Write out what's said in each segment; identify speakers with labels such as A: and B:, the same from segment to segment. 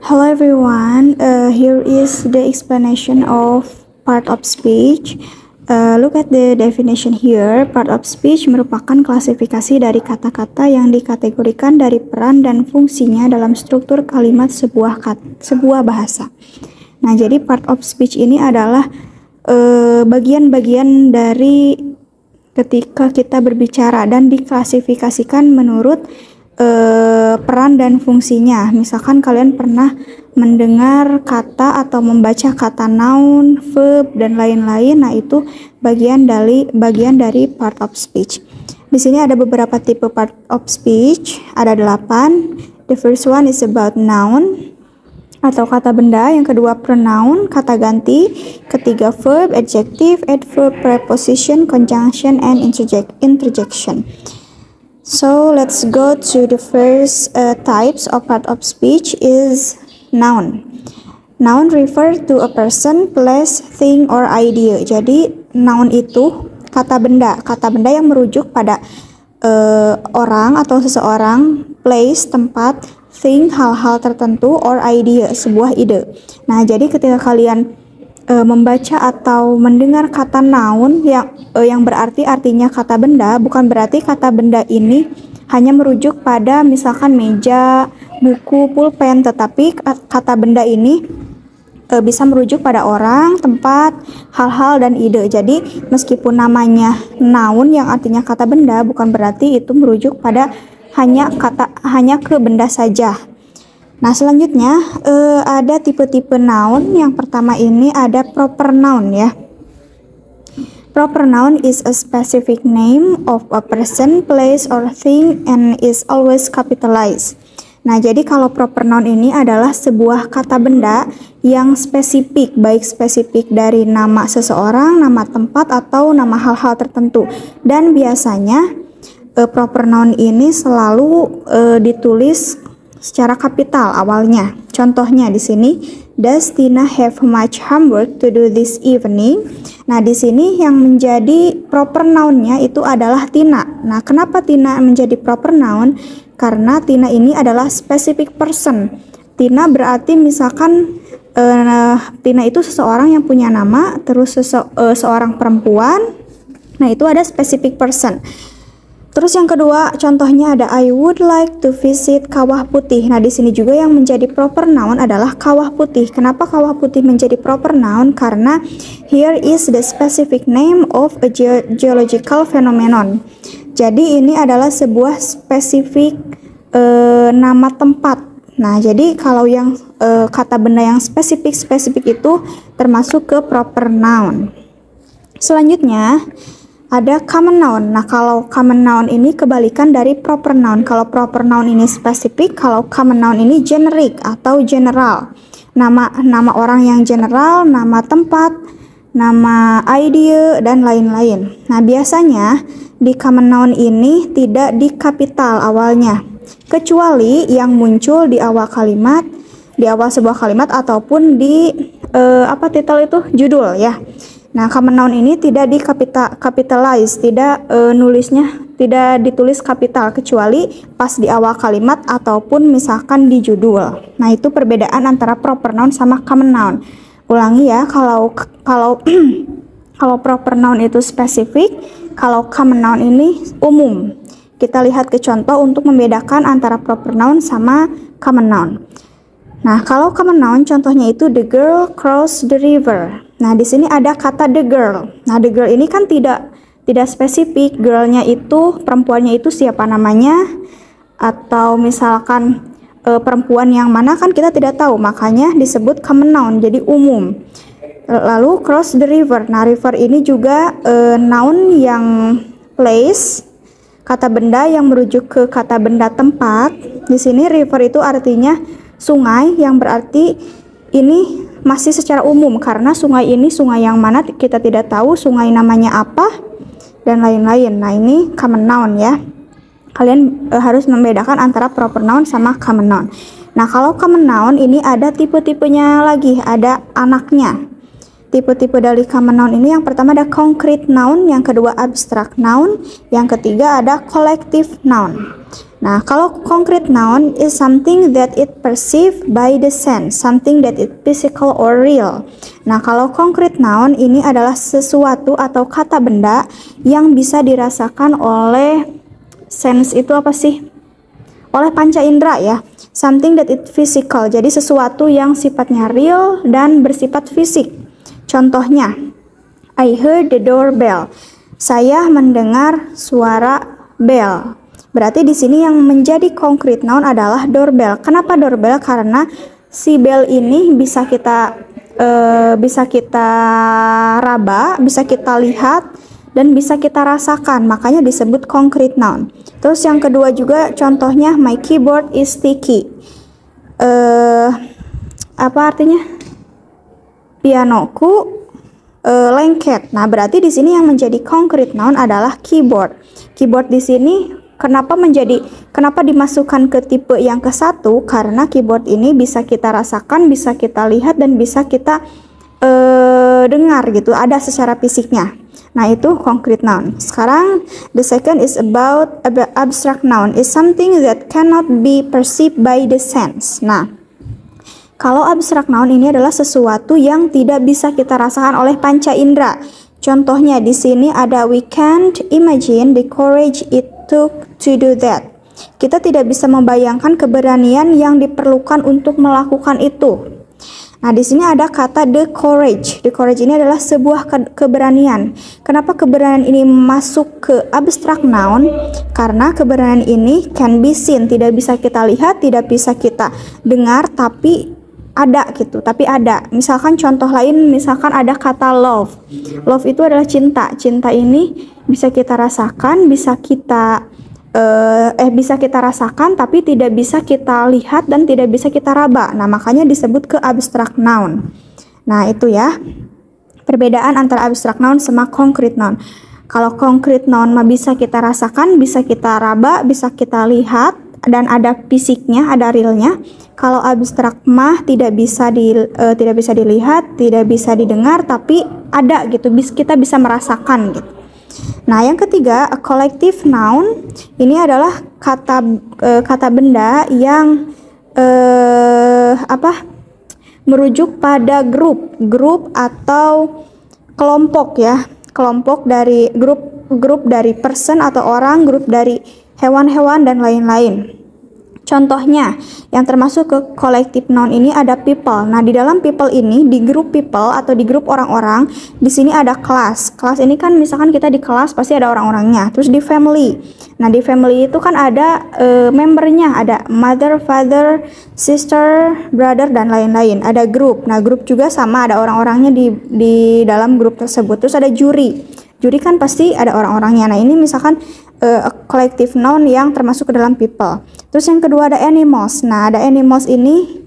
A: Hello everyone, here is the explanation of part of speech. Look at the definition here. Part of speech merupakan klasifikasi dari kata-kata yang dikategorikan dari peran dan fungsinya dalam struktur kalimat sebuah bahasa. Nah, jadi part of speech ini adalah bagian-bagian dari ketika kita berbicara dan diklasifikasikan menurut peran dan fungsinya. Misalkan kalian pernah mendengar kata atau membaca kata noun, verb, dan lain-lain. Nah, itu bagian dari part of speech. Di sini ada beberapa tipe part of speech, ada 8. The first one is about noun atau kata benda, yang kedua pronoun, kata ganti, ketiga verb, adjective, adverb, preposition, conjunction, and interjection. So let's go to the first types of part of speech is noun. Noun refer to a person, place, thing, or idea. Jadi noun itu kata benda yang merujuk pada orang atau seseorang, place, tempat, thing, hal-hal tertentu, or idea, sebuah ide. Nah, jadi ketika kalian membaca atau mendengar kata noun yang berarti artinya kata benda, bukan berarti kata benda ini hanya merujuk pada misalkan meja, buku, pulpen, tetapi kata benda ini bisa merujuk pada orang, tempat, hal-hal, dan ide. Jadi meskipun namanya noun yang artinya kata benda, bukan berarti itu merujuk pada hanya ke benda saja. Nah, selanjutnya ada tipe-tipe noun. Yang pertama ini ada proper noun ya. Proper noun is a specific name of a person, place, or thing and is always capitalized. Nah, jadi kalau proper noun ini adalah sebuah kata benda yang spesifik, baik spesifik dari nama seseorang, nama tempat, atau nama hal-hal tertentu. Dan biasanya proper noun ini selalu ditulis secara kapital awalnya. Contohnya di sini, does Tina have much homework to do this evening? Nah, di sini yang menjadi proper noun-nya itu adalah Tina. Nah, kenapa Tina menjadi proper noun? Karena Tina ini adalah specific person. Tina berarti misalkan Tina itu seseorang yang punya nama, terus seorang perempuan. Nah, itu ada specific person. Terus yang kedua, contohnya ada I would like to visit Kawah Putih. Nah, di sini juga yang menjadi proper noun adalah Kawah Putih. Kenapa Kawah Putih menjadi proper noun? Karena here is the specific name of a geological phenomenon. Jadi ini adalah sebuah spesifik nama tempat. Nah, jadi kalau yang kata benda yang spesifik itu termasuk ke proper noun. Selanjutnya ada common noun. Nah, kalau common noun ini kebalikan dari proper noun. Kalau proper noun ini spesifik, kalau common noun ini generic atau general. Nama orang yang general, nama tempat, nama idea, dan lain-lain. Nah, biasanya di common noun ini tidak di kapital awalnya, kecuali yang muncul di awal kalimat, di awal sebuah kalimat, ataupun di titel itu, judul ya. Nah, common noun ini tidak di capitalize, tidak nulisnya tidak ditulis kapital, kecuali pas di awal kalimat ataupun misalkan di judul. Nah, itu perbedaan antara proper noun sama common noun. Ulangi ya, kalau kalau proper noun itu spesifik, kalau common noun ini umum. Kita lihat ke contoh untuk membedakan antara proper noun sama common noun. Nah, kalau common noun contohnya itu the girl crossed the river. Nah, di sini ada kata the girl. Nah, the girl ini kan tidak spesifik. Girlnya itu, perempuannya itu siapa namanya, atau misalkan perempuan yang mana kan kita tidak tahu, makanya disebut common noun, jadi umum. Lalu cross the river. Nah, river ini juga noun yang place, kata benda yang merujuk ke kata benda tempat. Di sini river itu artinya sungai, yang berarti ini masih secara umum karena sungai ini sungai yang mana kita tidak tahu, sungai namanya apa, dan lain-lain. Nah, ini common noun ya. Kalian harus membedakan antara proper noun sama common noun. Nah, kalau common noun ini ada tipe-tipenya lagi, ada anaknya. tipe-tipe dari common noun ini, yang pertama ada concrete noun, yang kedua abstract noun, yang ketiga ada collective noun. Nah, kalau concrete noun is something that it perceived by the sense, something that is physical or real. Nah, kalau concrete noun ini adalah sesuatu atau kata benda yang bisa dirasakan oleh sense, itu apa sih? Oleh panca indera ya. Something that is physical, jadi sesuatu yang sifatnya real dan bersifat fisik. Contohnya, I heard the doorbell. Saya mendengar suara bell. Berarti di sini yang menjadi concrete noun adalah doorbell. Kenapa doorbell? Karena si bell ini bisa kita raba, bisa kita lihat, dan bisa kita rasakan. Makanya disebut concrete noun. Terus yang kedua juga contohnya, my keyboard is sticky. Apa artinya? Pianoku lengket. Nah, berarti di sini yang menjadi concrete noun adalah keyboard. Keyboard di sini kenapa dimasukkan ke tipe yang ke-1? Karena keyboard ini bisa kita rasakan, bisa kita lihat, dan bisa kita dengar gitu, ada secara fisiknya. Nah, itu concrete noun. Sekarang the second is about abstract noun, is something that cannot be perceived by the sense. Nah, kalau abstract noun ini adalah sesuatu yang tidak bisa kita rasakan oleh panca indera. Contohnya di sini ada, we can't imagine the courage it took to do that. Kita tidak bisa membayangkan keberanian yang diperlukan untuk melakukan itu. Nah, di sini ada kata the courage. The courage ini adalah sebuah keberanian. Kenapa keberanian ini masuk ke abstract noun? Karena keberanian ini can be seen, tidak bisa kita lihat, tidak bisa kita dengar, tapi ada gitu, tapi ada. Misalkan contoh lain, misalkan ada kata love. Love itu adalah cinta. Cinta ini bisa kita rasakan, bisa kita rasakan, tapi tidak bisa kita lihat dan tidak bisa kita raba. Nah, makanya disebut ke abstract noun. Nah, itu ya perbedaan antara abstract noun sama concrete noun. Kalau concrete noun mah bisa kita rasakan, bisa kita raba, bisa kita lihat, dan ada fisiknya, ada realnya. Kalau abstrak mah tidak bisa dilihat, tidak bisa didengar, tapi ada gitu, kita bisa merasakan gitu. Nah, yang ketiga, a collective noun ini adalah kata benda yang merujuk pada grup atau kelompok ya, kelompok dari grup dari person atau orang, grup dari hewan-hewan dan lain-lain. Contohnya, yang termasuk ke collective noun ini ada people. Nah, di dalam people ini, di grup people atau di grup orang-orang, di sini ada class. Class ini kan misalkan kita di kelas pasti ada orang-orangnya. Terus di family. Nah, di family itu kan ada membernya, ada mother, father, sister, brother, dan lain-lain. Ada grup. Nah, grup juga sama, ada orang-orangnya di dalam grup tersebut. Terus ada juri. Juri kan pasti ada orang-orangnya. Nah, ini misalkan a collective noun yang termasuk ke dalam people. Terus yang kedua ada animals. Nah, ada animals ini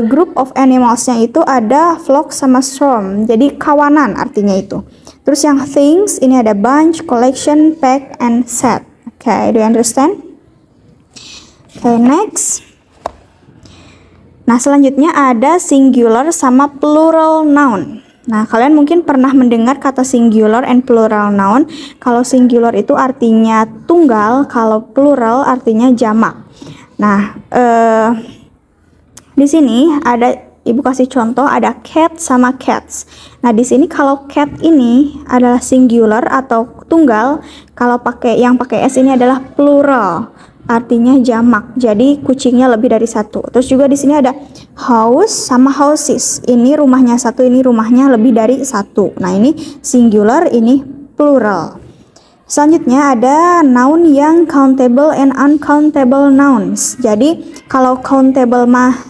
A: group of animalsnya itu ada flock sama swarm. Jadi kawanan artinya itu. Terus yang things ini ada bunch, collection, pack, and set. Okay, do you understand? Okay, next. Nah, selanjutnya ada singular sama plural noun. Nah, kalian mungkin pernah mendengar kata singular and plural noun. Kalau singular itu artinya tunggal, kalau plural artinya jamak. Nah, di sini ada Ibu kasih contoh, ada cat sama cats. Nah, di sini kalau cat ini adalah singular atau tunggal, kalau yang pakai s ini adalah plural, artinya jamak. Jadi kucingnya lebih dari satu. Terus juga di sini ada house sama houses. Ini rumahnya satu, ini rumahnya lebih dari satu. Nah, ini singular, ini plural. Selanjutnya ada noun yang countable and uncountable nouns. Jadi kalau countable mah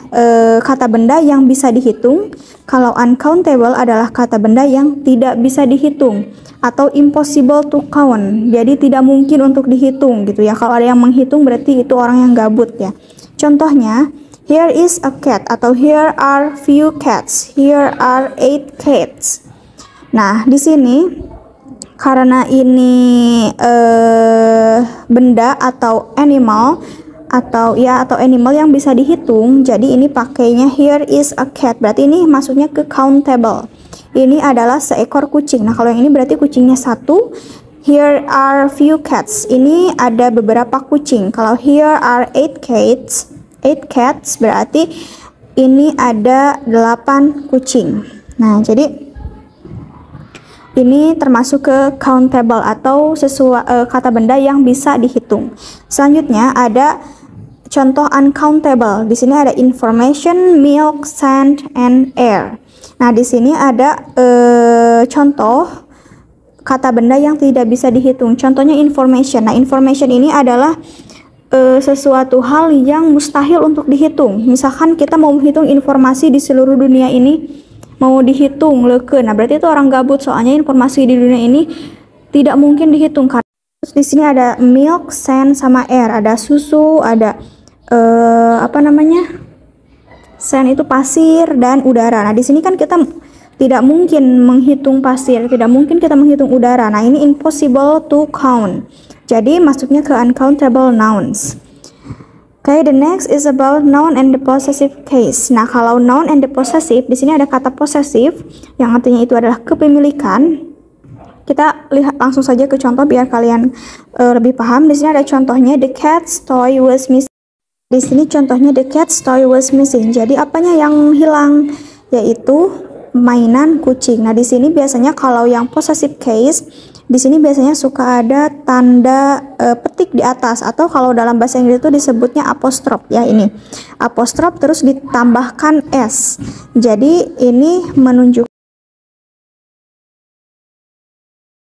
A: kata benda yang bisa dihitung. Kalau uncountable adalah kata benda yang tidak bisa dihitung atau impossible to count. Jadi tidak mungkin untuk dihitung gitu ya. Kalau ada yang menghitung berarti itu orang yang gabut ya. Contohnya, here is a cat atau here are few cats. Here are 8 cats. Nah, di sini karena ini benda atau animal atau animal yang bisa dihitung, jadi ini pakainya here is a cat. Berarti ini masuknya ke countable. ini adalah seekor kucing. Nah, kalau yang ini berarti kucingnya satu. Here are few cats. Ini ada beberapa kucing. Kalau here are 8 cats berarti ini ada 8 kucing. Nah, jadi ini termasuk ke countable atau kata benda yang bisa dihitung. Selanjutnya ada contoh uncountable. Di sini ada information, milk, sand, and air. Nah, di sini ada contoh kata benda yang tidak bisa dihitung. Contohnya information. Nah, information ini adalah sesuatu hal yang mustahil untuk dihitung. Misalkan kita mau menghitung informasi di seluruh dunia ini, mau dihitung leke. Nah, berarti itu orang gabut, soalnya informasi di dunia ini tidak mungkin dihitung. Terus di sini ada milk, sand, sama air. Ada susu, ada sand itu pasir, dan udara. Nah, di sini kan kita tidak mungkin menghitung pasir, tidak mungkin kita menghitung udara. Nah, ini impossible to count. Jadi masuknya ke uncountable nouns. Okay, the next is about noun and the possessive case. Nah, kalau noun and the possessive, di sini ada kata possessive yang artinya itu adalah kepemilikan. Kita lihat langsung saja ke contoh biar kalian lebih paham. Di sini ada contohnya, the cat's toy was missing. Di sini contohnya the cat's toy was missing. Jadi apanya yang hilang? Yaitu mainan kucing. Nah, di sini biasanya kalau yang possessive case, di sini biasanya suka ada tanda petik di atas, atau kalau dalam bahasa Inggris itu disebutnya apostrof ya, ini apostrof terus ditambahkan s. Jadi ini menunjukkan